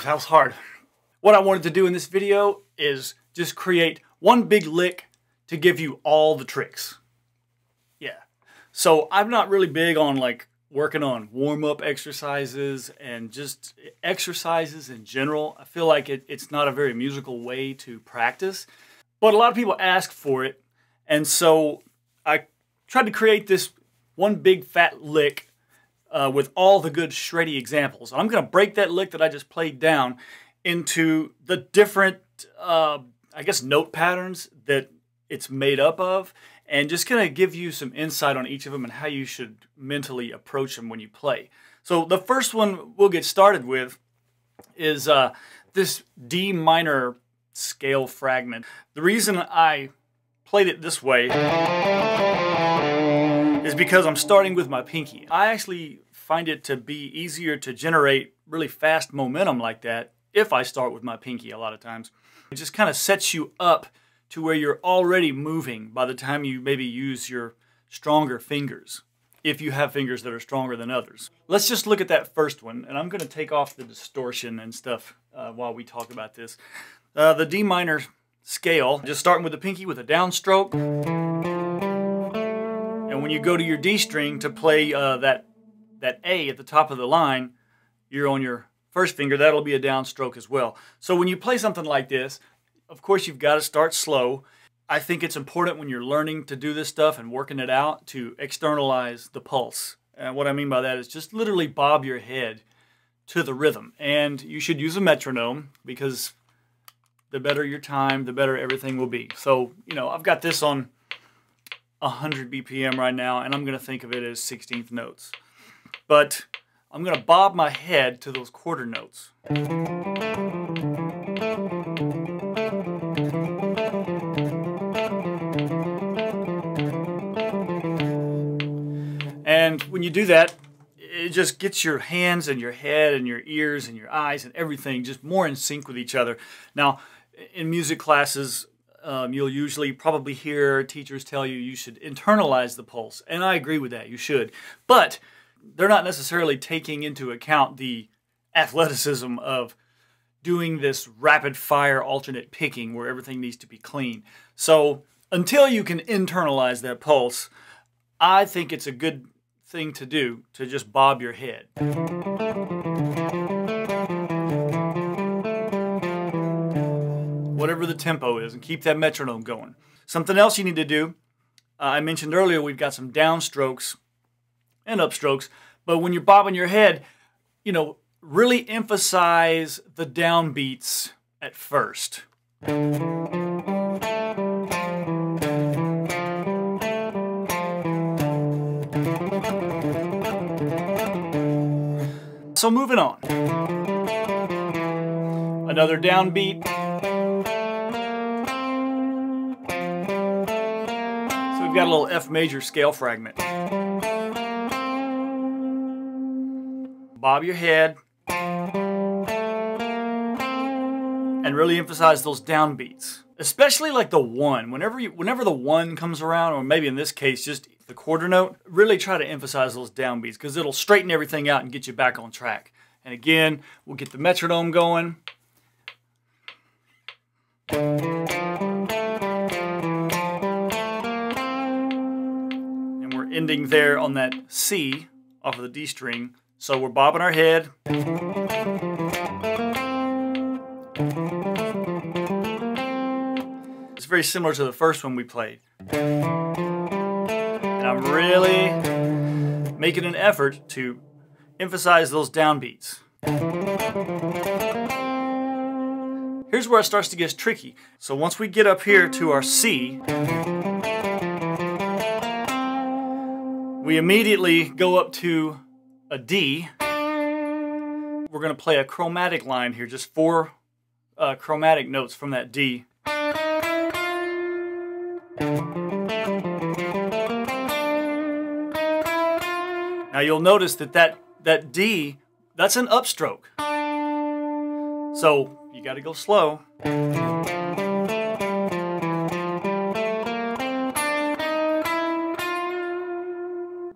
that was hard. What I wanted to do in this video is just create one big lick to give you all the tricks. Yeah. So I'm not really big on like working on warm-up exercises and just exercises in general. I feel like it's not a very musical way to practice, but a lot of people ask for it. And so I tried to create this one big fat lick with all the good shreddy examples. I'm going to break that lick that I just played down into the different, I guess, note patterns that it's made up of, and just kind of give you some insight on each of them and how you should mentally approach them when you play. So the first one we'll get started with is this D minor scale fragment. The reason I played it this way is because I'm starting with my pinky. I actually find it to be easier to generate really fast momentum like that if I start with my pinky a lot of times. It just kind of sets you up to where you're already moving by the time you maybe use your stronger fingers, if you have fingers that are stronger than others. Let's just look at that first one, and I'm going to take off the distortion and stuff while we talk about this. The D minor scale, just starting with the pinky with a downstroke, and when you go to your D string to play that A at the top of the line, you're on your first finger, that'll be a downstroke as well. So when you play something like this, of course, you've got to start slow. I think it's important when you're learning to do this stuff and working it out to externalize the pulse. And what I mean by that is just literally bob your head to the rhythm. And you should use a metronome because the better your time, the better everything will be. So, you know, I've got this on 100 BPM right now, and I'm going to think of it as 16th notes. But I'm going to bob my head to those quarter notes. And when you do that, it just gets your hands and your head and your ears and your eyes and everything just more in sync with each other. Now, in music classes, you'll usually probably hear teachers tell you you should internalize the pulse. And I agree with that, you should. But they're not necessarily taking into account the athleticism of doing this rapid fire alternate picking where everything needs to be clean. So until you can internalize that pulse, I think it's a good thing to do to just bob your head. Whatever the tempo is, and keep that metronome going. Something else you need to do, I mentioned earlier we've got some downstrokes and upstrokes, but when you're bobbing your head, you know, really emphasize the downbeats at first. So moving on. Another downbeat. So we've got a little F major scale fragment. Bob your head. And really emphasize those downbeats. Especially like the one. Whenever the one comes around, or maybe in this case just the quarter note, really try to emphasize those downbeats because it'll straighten everything out and get you back on track. And again, we'll get the metronome going. And we're ending there on that C off of the D string. So we're bobbing our head. It's very similar to the first one we played. And I'm really making an effort to emphasize those downbeats. Here's where it starts to get tricky. So once we get up here to our C, we immediately go up to a D. We're going to play a chromatic line here, just 4 chromatic notes from that D. Now you'll notice that D, that's an upstroke. So you got to go slow.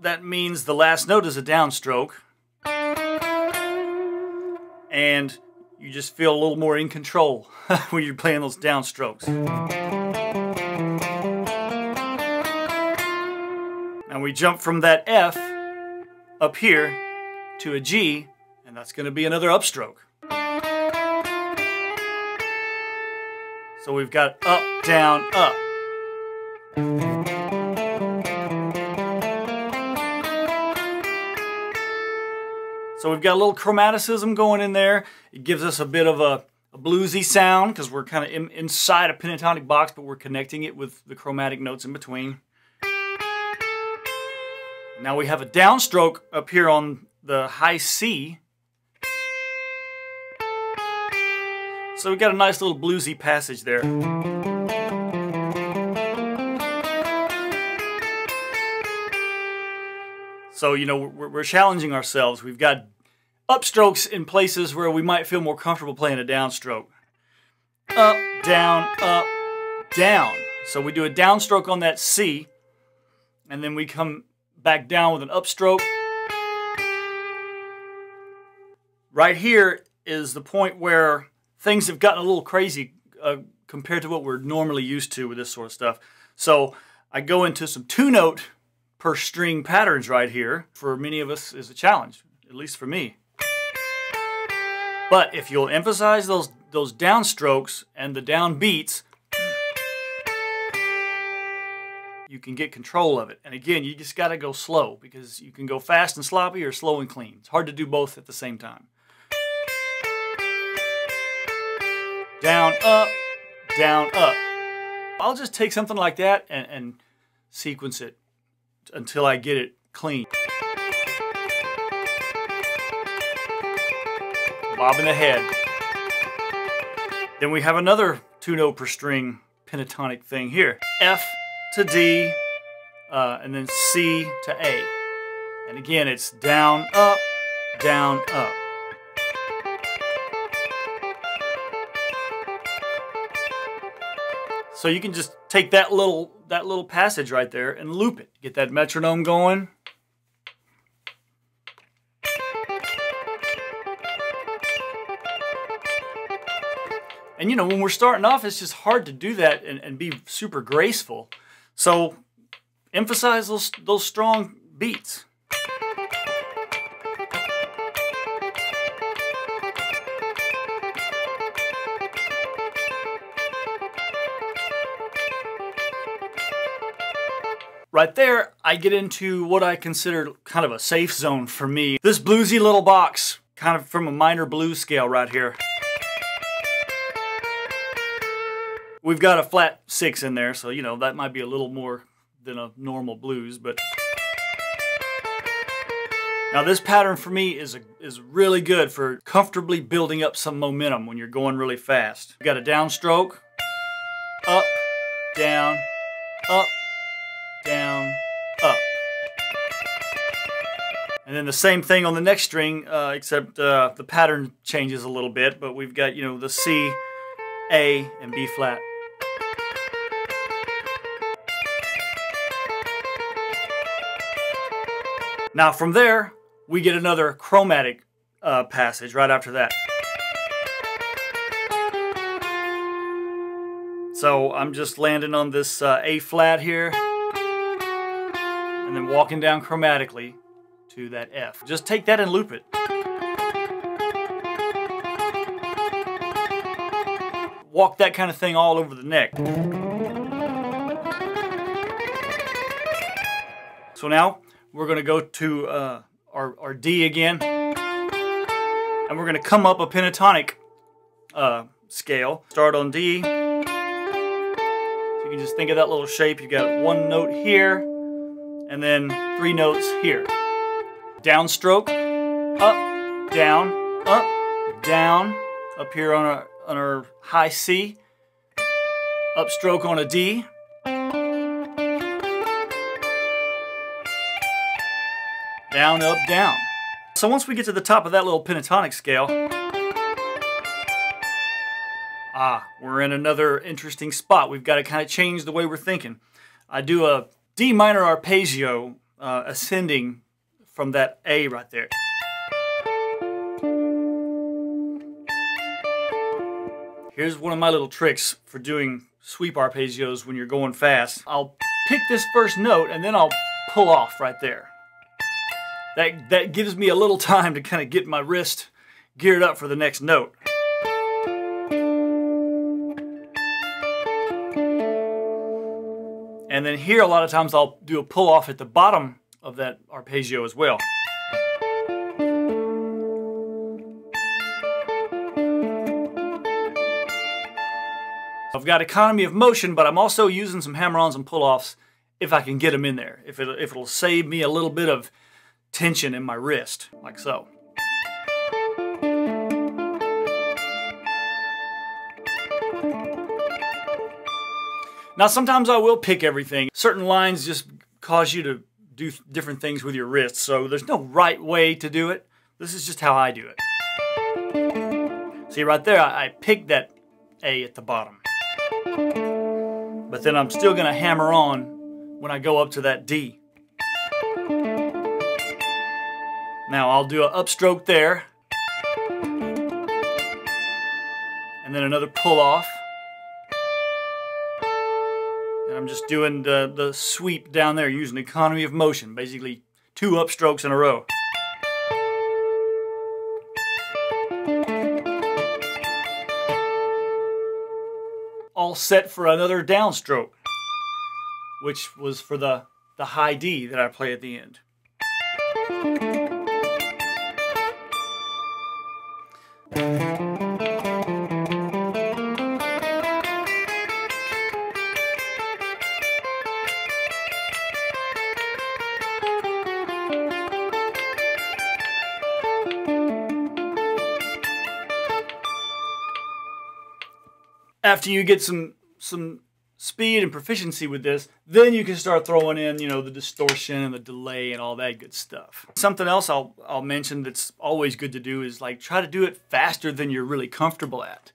That means the last note is a downstroke. And you just feel a little more in control when you're playing those downstrokes. And we jump from that F up here to a G, and that's going to be another upstroke. So we've got up, down, up. So we've got a little chromaticism going in there. It gives us a bit of a bluesy sound because we're kind of inside a pentatonic box, but we're connecting it with the chromatic notes in between. Now we have a downstroke up here on the high C. So we've got a nice little bluesy passage there. So, you know, we're challenging ourselves. We've got upstrokes in places where we might feel more comfortable playing a downstroke. Up, down, up, down. So we do a downstroke on that C, and then we come back down with an upstroke. Right here is the point where things have gotten a little crazy compared to what we're normally used to with this sort of stuff. So I go into some 2-note per string patterns right here. For many of us is a challenge, at least for me. But if you'll emphasize those downstrokes and the down beats, you can get control of it. And again, you just got to go slow, because you can go fast and sloppy or slow and clean. It's hard to do both at the same time. Down, up, down, up. I'll just take something like that and sequence it until I get it clean. Bobbing the head. Then we have another 2-note per string pentatonic thing here. F to D, and then C to A. And again, it's down, up, down, up. So you can just take that little passage right there and loop it. Get that metronome going. And you know, when we're starting off, it's just hard to do that and be super graceful. So emphasize those strong beats. Right there, I get into what I consider kind of a safe zone for me. This bluesy little box, kind of from a minor blues scale right here. We've got a flat 6 in there, so you know, that might be a little more than a normal blues, but now this pattern for me is really good for comfortably building up some momentum when you're going really fast. We've got a downstroke, up, down, up, down, up. And then the same thing on the next string, except the pattern changes a little bit, but we've got, you know, the C, A, and B flat. Now from there, we get another chromatic passage right after that. So I'm just landing on this A flat here, and then walking down chromatically to that F. Just take that and loop it. Walk that kind of thing all over the neck. So now we're going to go to our D again, and we're going to come up a pentatonic scale. Start on D. So you can just think of that little shape. You got 1 note here, and then 3 notes here. Downstroke, up, down, up here on our high C. Upstroke on a D. Down, up, down. So once we get to the top of that little pentatonic scale, we're in another interesting spot. We've got to kind of change the way we're thinking. I do a D minor arpeggio ascending from that A right there. Here's one of my little tricks for doing sweep arpeggios when you're going fast. I'll pick this first note and then I'll pull off right there. That gives me a little time to kind of get my wrist geared up for the next note. And then here, a lot of times I'll do a pull off at the bottom of that arpeggio as well. I've got economy of motion, but I'm also using some hammer-ons and pull-offs if I can get them in there. If it'll save me a little bit of tension in my wrist, like so. Now sometimes I will pick everything. Certain lines just cause you to do different things with your wrists, so there's no right way to do it. This is just how I do it. See right there, I picked that A at the bottom. But then I'm still going to hammer on when I go up to that D. Now I'll do an upstroke there. And then another pull off. And I'm just doing the sweep down there using economy of motion. Basically 2 upstrokes in a row. All set for another downstroke, which was for the high D that I play at the end. After you get some speed and proficiency with this, then you can start throwing in, you know, the distortion and the delay and all that good stuff. Something else I'll mention that's always good to do is like try to do it faster than you're really comfortable at.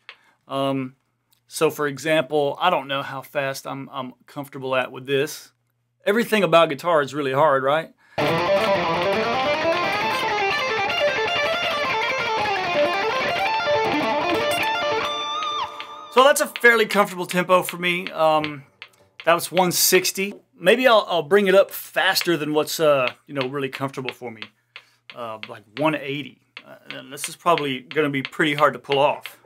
So for example, I don't know how fast I'm comfortable at with this. Everything about guitar is really hard, right? So that's a fairly comfortable tempo for me. That was 160. Maybe I'll bring it up faster than what's you know, really comfortable for me, like 180. And this is probably going to be pretty hard to pull off.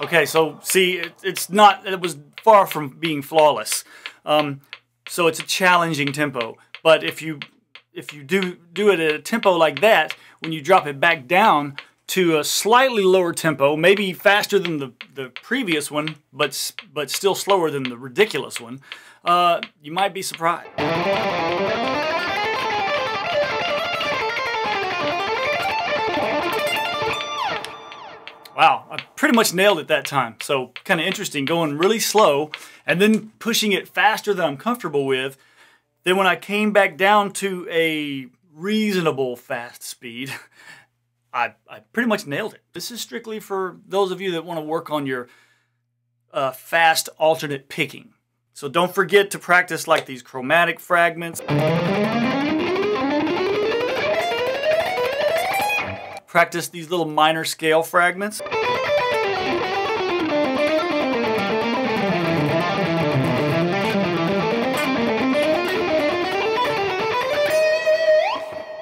Okay, so see, it was far from being flawless. So it's a challenging tempo, but if you do it at a tempo like that, when you drop it back down to a slightly lower tempo, maybe faster than the previous one, but still slower than the ridiculous one, you might be surprised. Wow, I pretty much nailed it that time. So kind of interesting, going really slow and then pushing it faster than I'm comfortable with. Then when I came back down to a reasonable fast speed, I pretty much nailed it. This is strictly for those of you that want to work on your fast alternate picking. So don't forget to practice like these chromatic fragments. Practice these little minor scale fragments.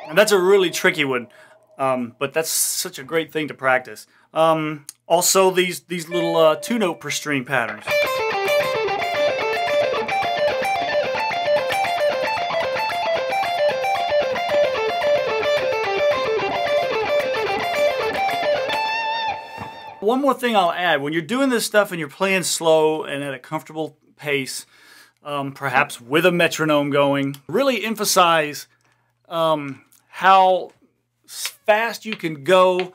And that's a really tricky one, but that's such a great thing to practice. Also, these little 2-note per string patterns. One more thing I'll add, when you're doing this stuff and you're playing slow and at a comfortable pace, perhaps with a metronome going, really emphasize how fast you can go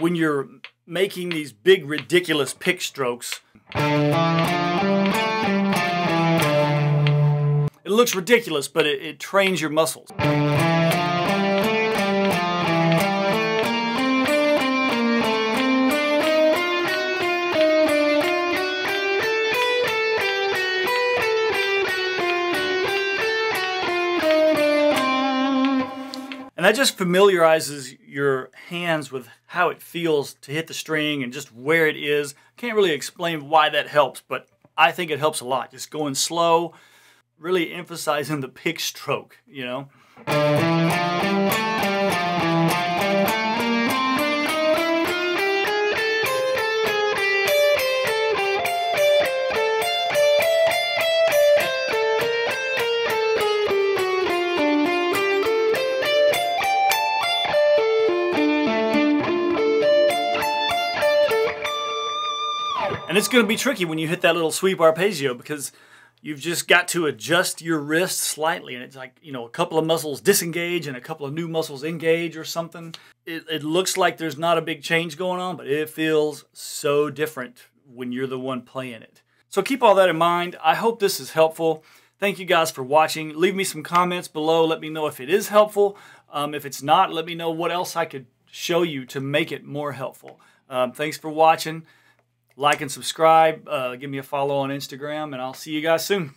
when you're making these big, ridiculous pick strokes. It looks ridiculous, but it trains your muscles. And that just familiarizes your hands with how it feels to hit the string and just where it is. Can't really explain why that helps, but I think it helps a lot. Just going slow, really emphasizing the pick stroke, you know. And it's going to be tricky when you hit that little sweep arpeggio because you've just got to adjust your wrist slightly. And it's like, you know, a couple of muscles disengage and a couple of new muscles engage or something. It looks like there's not a big change going on, but it feels so different when you're the one playing it. So keep all that in mind. I hope this is helpful. Thank you guys for watching. Leave me some comments below. Let me know if it is helpful. If it's not, let me know what else I could show you to make it more helpful. Thanks for watching. Like and subscribe, give me a follow on Instagram, and I'll see you guys soon.